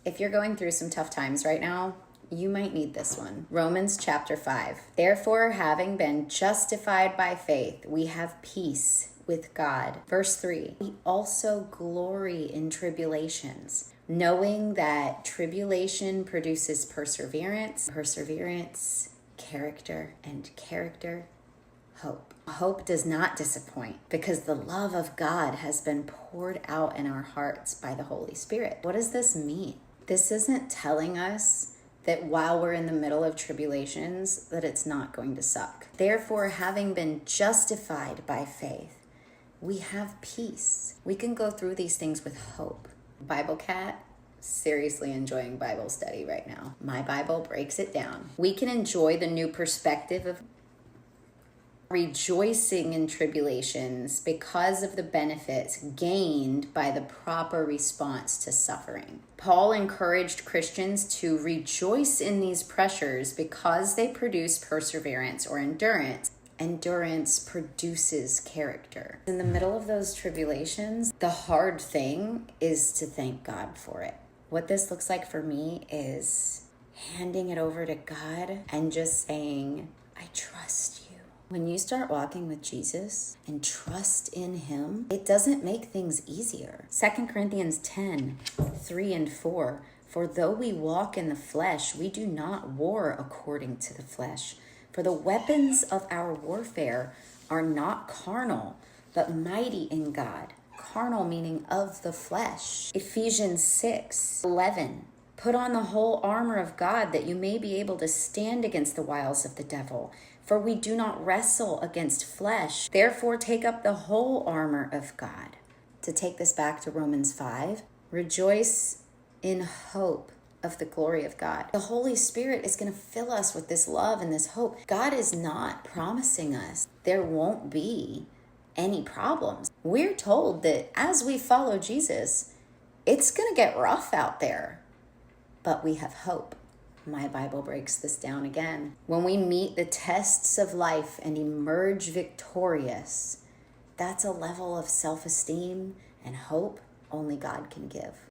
If you're going through some tough times right now, you might need this one. Romans chapter 5. Therefore, having been justified by faith, we have peace with God. Verse 3. We also glory in tribulations, knowing that tribulation produces perseverance, perseverance, character, and character, hope. Hope does not disappoint because the love of God has been poured out in our hearts by the Holy Spirit. What does this mean? This isn't telling us that while we're in the middle of tribulations, that it's not going to suck. Therefore, having been justified by faith, we have peace. We can go through these things with hope. Bible Cat, seriously enjoying Bible study right now. My Bible breaks it down. We can enjoy the new perspective of rejoicing in tribulations because of the benefits gained by the proper response to suffering. Paul encouraged Christians to rejoice in these pressures because they produce perseverance or endurance. Endurance produces character. In the middle of those tribulations, the hard thing is to thank God for it. What this looks like for me is handing it over to God and just saying, I trust you. When you start walking with Jesus and trust in him, it doesn't make things easier. 2 Corinthians 10, 3 and 4. For though we walk in the flesh, we do not war according to the flesh. For the weapons of our warfare are not carnal, but mighty in God. Carnal meaning of the flesh. Ephesians 6, 11. Put on the whole armor of God that you may be able to stand against the wiles of the devil. For we do not wrestle against flesh. Therefore, take up the whole armor of God. To take this back to Romans 5, rejoice in hope of the glory of God. The Holy Spirit is going to fill us with this love and this hope. God is not promising us there won't be any problems. We're told that as we follow Jesus, it's going to get rough out there, but we have hope. My Bible breaks this down again. When we meet the tests of life and emerge victorious, that's a level of self-esteem and hope only God can give.